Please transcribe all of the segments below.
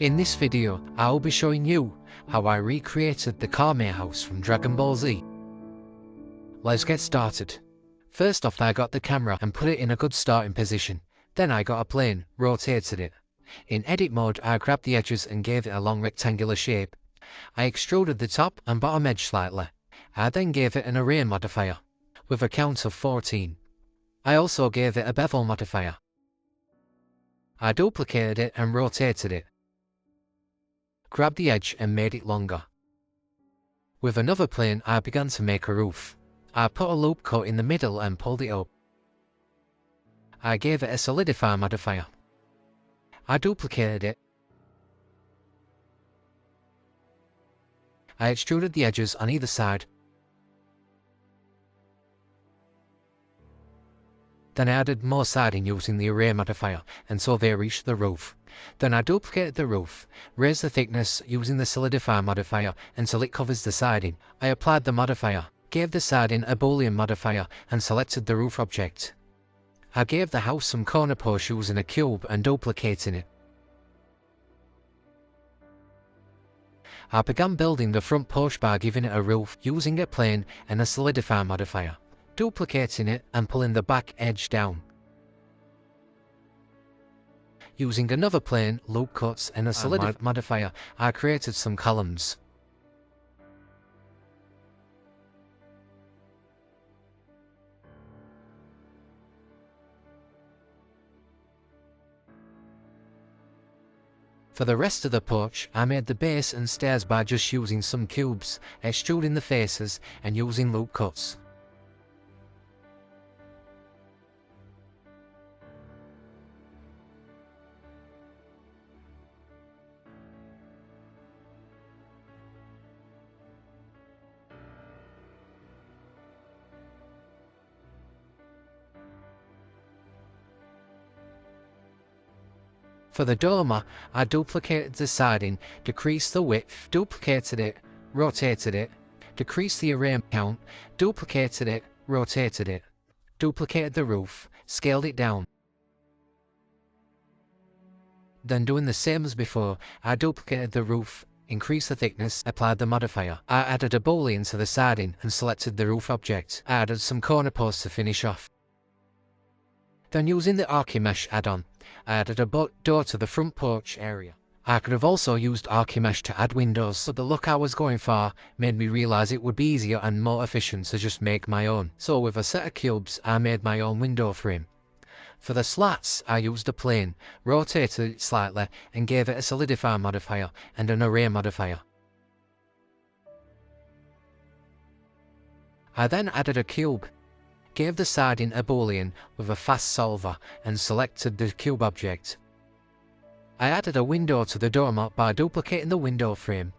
In this video, I will be showing you how I recreated the Kame house from Dragon Ball Z. Let's get started. First off, I got the camera and put it in a good starting position. Then I got a plane, rotated it. In edit mode, I grabbed the edges and gave it a long rectangular shape. I extruded the top and bottom edge slightly. I then gave it an array modifier with a count of 14. I also gave it a bevel modifier. I duplicated it and rotated it. Grabbed the edge and made it longer. With another plane, I began to make a roof. I put a loop cut in the middle and pulled it up. I gave it a solidify modifier. I duplicated it. I extruded the edges on either side. Then I added more siding using the array modifier, and so they reached the roof. Then I duplicated the roof, raised the thickness using the solidify modifier until it covers the siding. I applied the modifier, gave the siding a Boolean modifier, and selected the roof object. I gave the house some corner posts using a cube and duplicating it. I began building the front porch by giving it a roof using a plane and a solidify modifier, duplicating it and pulling the back edge down. Using another plane, loop cuts and a solidify modifier, I created some columns. For the rest of the porch, I made the base and stairs by just using some cubes, extruding the faces and using loop cuts. For the dormer, I duplicated the siding, decreased the width, duplicated it, rotated it, decreased the array count, duplicated it, rotated it, duplicated the roof, scaled it down. Then doing the same as before, I duplicated the roof, increased the thickness, applied the modifier. I added a Boolean to the siding and selected the roof object. I added some corner posts to finish off. Then using the Archimesh add-on, I added a door to the front porch area. I could have also used Archimesh to add windows, but the look I was going for made me realise it would be easier and more efficient to just make my own. So with a set of cubes, I made my own window frame. For the slats, I used a plane, rotated it slightly and gave it a solidify modifier and an array modifier. I then added a cube, gave the siding a Boolean with a fast solver and selected the cube object. I added a window to the dormer by duplicating the window frame,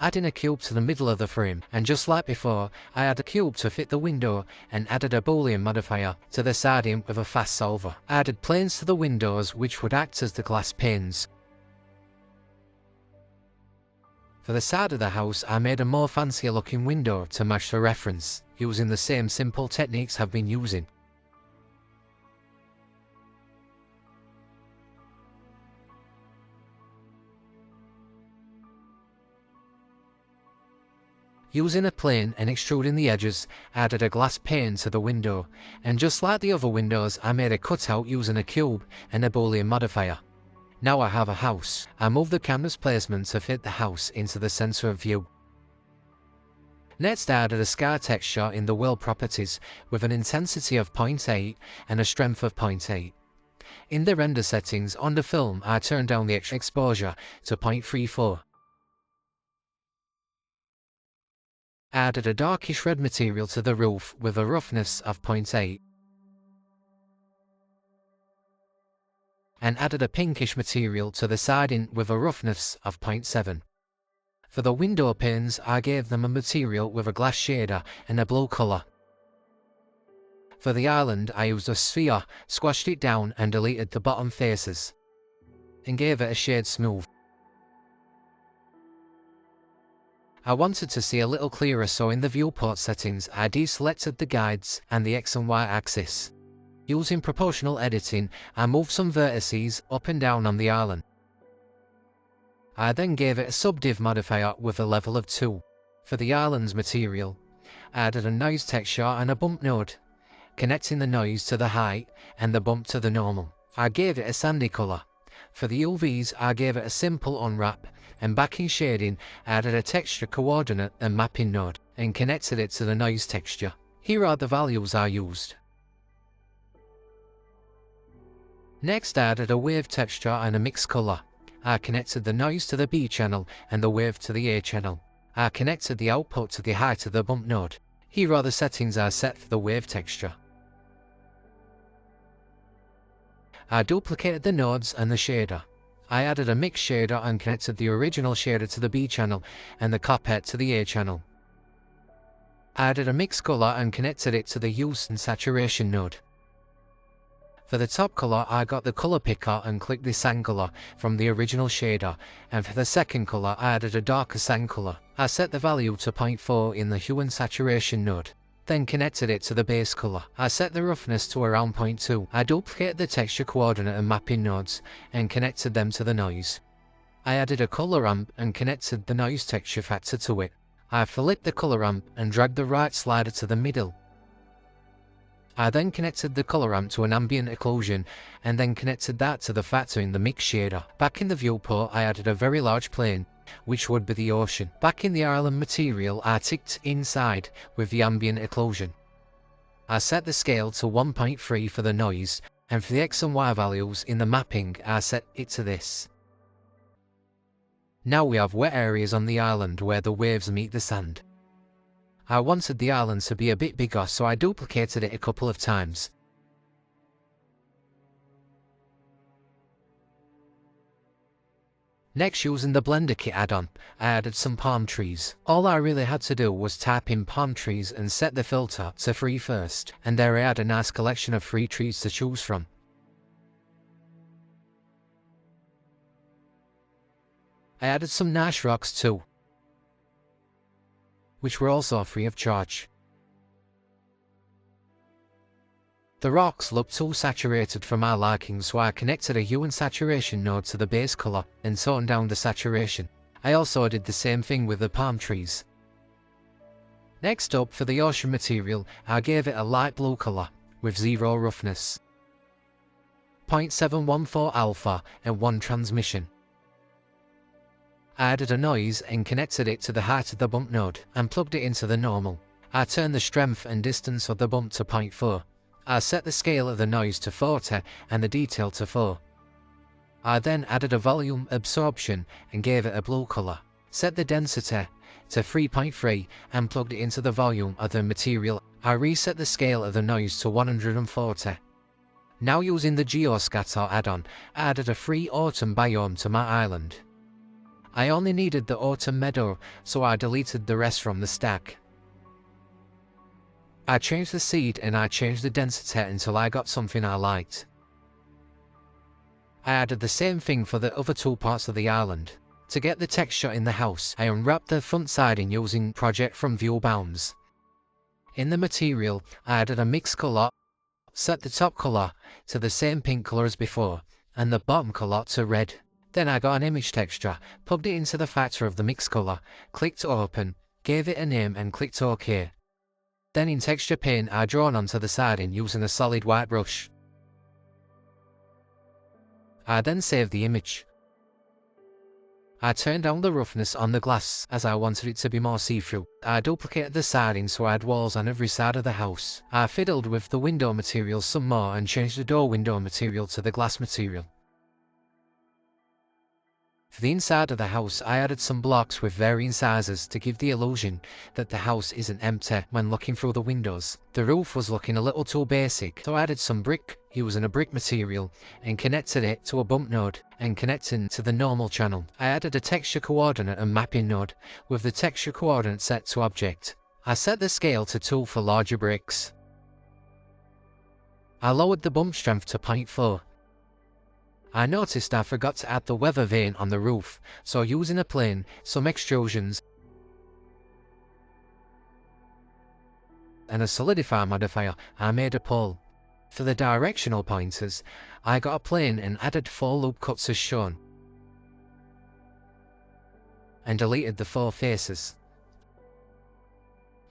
adding a cube to the middle of the frame, and just like before, I added a cube to fit the window and added a Boolean modifier to the siding with a fast solver. I added planes to the windows which would act as the glass panes. For the side of the house, I made a more fancier looking window to match the reference, using the same simple techniques I've been using. Using a plane and extruding the edges, I added a glass pane to the window, and just like the other windows, I made a cutout using a cube and a Boolean modifier. Now I have a house. I moved the camera's placement to fit the house into the center of view. Next, I added a sky texture in the world properties with an intensity of 0.8 and a strength of 0.8. In the render settings on the film, I turned down the exposure to 0.34. I added a darkish red material to the roof with a roughness of 0.8. And added a pinkish material to the siding with a roughness of 0.7. For the window panes, I gave them a material with a glass shader and a blue colour. For the island, I used a sphere, squashed it down and deleted the bottom faces, and gave it a shade smooth. I wanted to see a little clearer, so in the viewport settings, I deselected the guides and the X and Y axis. Using proportional editing, I moved some vertices up and down on the island. I then gave it a subdiv modifier with a level of 2. For the island's material, I added a noise texture and a bump node, connecting the noise to the height and the bump to the normal. I gave it a sandy colour. For the UVs, I gave it a simple unwrap, and backing shading, I added a texture coordinate and mapping node, and connected it to the noise texture. Here are the values I used. Next, I added a wave texture and a mix colour. I connected the noise to the B channel and the wave to the A channel. I connected the output to the height of the bump node. Here are the settings I set for the wave texture. I duplicated the nodes and the shader. I added a mix shader and connected the original shader to the B channel and the carpet to the A channel. I added a mix color and connected it to the Use and Saturation node. For the top color, I got the color picker and clicked the sand color from the original shader, and for the second color, I added a darker sand color. I set the value to 0.4 in the Hue and Saturation node, then connected it to the base color. I set the roughness to around 0.2. I duplicated the texture coordinate and mapping nodes and connected them to the noise. I added a color ramp and connected the noise texture factor to it. I flipped the color ramp and dragged the right slider to the middle. I then connected the color ramp to an ambient occlusion and then connected that to the factor in the mix shader. Back in the viewport, I added a very large plane, which would be the ocean. Back in the island material, I ticked inside with the ambient occlusion. I set the scale to 1.3 for the noise, and for the X and Y values in the mapping, I set it to this. Now we have wet areas on the island where the waves meet the sand. I wanted the island to be a bit bigger, so I duplicated it a couple of times. Next, using the Blender Kit add-on, I added some palm trees. All I really had to do was type in palm trees and set the filter to free first, and there I had a nice collection of free trees to choose from. I added some nice rocks too, which were also free of charge. The rocks looked too saturated for my liking, so I connected a Hue and Saturation node to the base colour and toned down the saturation. I also did the same thing with the palm trees. Next up, for the ocean material, I gave it a light blue colour with 0 roughness, 0.714 alpha and 1 transmission. I added a noise and connected it to the height of the bump node and plugged it into the normal. I turned the strength and distance of the bump to 0.4. I set the scale of the noise to 40 and the detail to 4. I then added a volume absorption and gave it a blue colour. Set the density to 3.3 and plugged it into the volume of the material. I reset the scale of the noise to 140. Now, using the Geoscatter add-on, I added a free autumn biome to my island. I only needed the autumn meadow, so I deleted the rest from the stack. I changed the seed and I changed the density until I got something I liked. I added the same thing for the other 2 parts of the island. To get the texture in the house, I unwrapped the front siding using Project from View Bounds. In the material, I added a mix colour, set the top colour to the same pink colour as before, and the bottom colour to red. Then I got an image texture, plugged it into the factor of the mix colour, clicked open, gave it a name and clicked OK. Then in texture paint, I drawn onto the siding using a solid white brush. I then saved the image. I turned down the roughness on the glass as I wanted it to be more see-through. I duplicated the siding so I had walls on every side of the house. I fiddled with the window material some more and changed the door window material to the glass material. For the inside of the house, I added some blocks with varying sizes to give the illusion that the house isn't empty when looking through the windows. The roof was looking a little too basic, so I added some brick using a brick material and connected it to a bump node and connecting to the normal channel. I added a texture coordinate and mapping node with the texture coordinate set to object. I set the scale to 2 for larger bricks. I lowered the bump strength to 0.4. I noticed I forgot to add the weather vane on the roof, so using a plane, some extrusions, and a solidify modifier, I made a pole. For the directional pointers, I got a plane and added 4 loop cuts as shown. and deleted the 4 faces.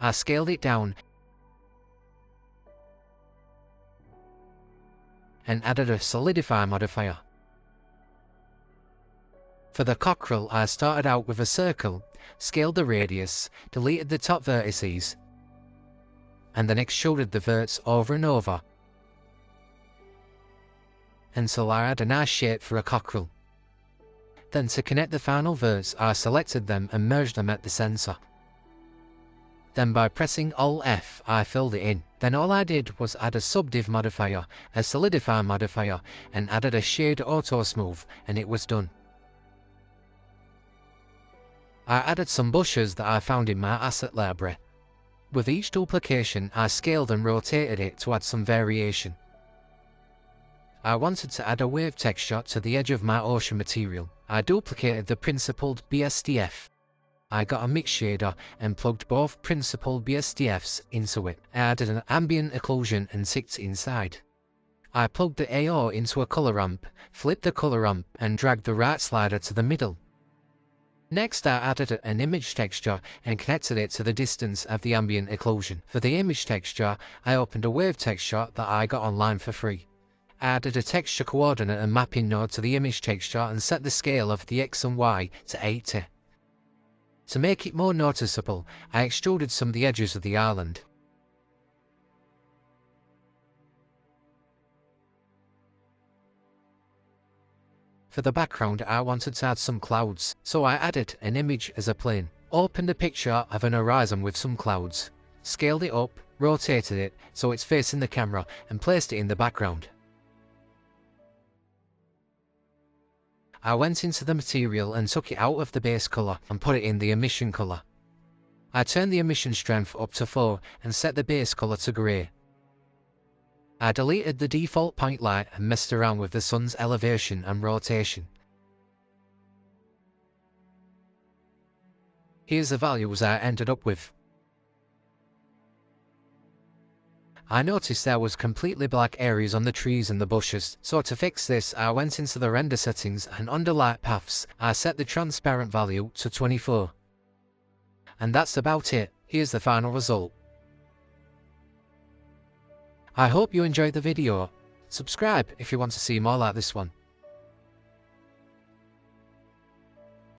I scaled it down and added a solidify modifier. For the cockerel, I started out with a circle, scaled the radius, deleted the top vertices, and then extruded the verts over and over until I had a nice shape for a cockerel. Then to connect the final verts, I selected them and merged them at the centre. Then by pressing Alt-F, I filled it in. Then all I did was add a subdiv modifier, a solidify modifier, and added a shade auto smooth, and it was done. I added some bushes that I found in my asset library. With each duplication, I scaled and rotated it to add some variation. I wanted to add a wave texture to the edge of my ocean material. I duplicated the principled BSDF. I got a mix shader and plugged both principled BSDFs into it. I added an ambient occlusion and ticked inside. I plugged the AO into a color ramp, flipped the color ramp and dragged the right slider to the middle. Next, I added an image texture and connected it to the distance of the ambient occlusion. For the image texture, I opened a wave texture that I got online for free. I added a texture coordinate and mapping node to the image texture and set the scale of the X and Y to 80. To make it more noticeable, I extruded some of the edges of the island. For the background, I wanted to add some clouds, so I added an image as a plane. Opened a picture of an horizon with some clouds, scaled it up, rotated it so it's facing the camera, and placed it in the background. I went into the material and took it out of the base colour and put it in the emission colour. I turned the emission strength up to 4 and set the base colour to grey. I deleted the default point light and messed around with the sun's elevation and rotation. Here's the values I ended up with. I noticed there was completely black areas on the trees and the bushes, so to fix this I went into the render settings and under light paths I set the transparent value to 24. And that's about it. Here's the final result. I hope you enjoyed the video. Subscribe if you want to see more like this one.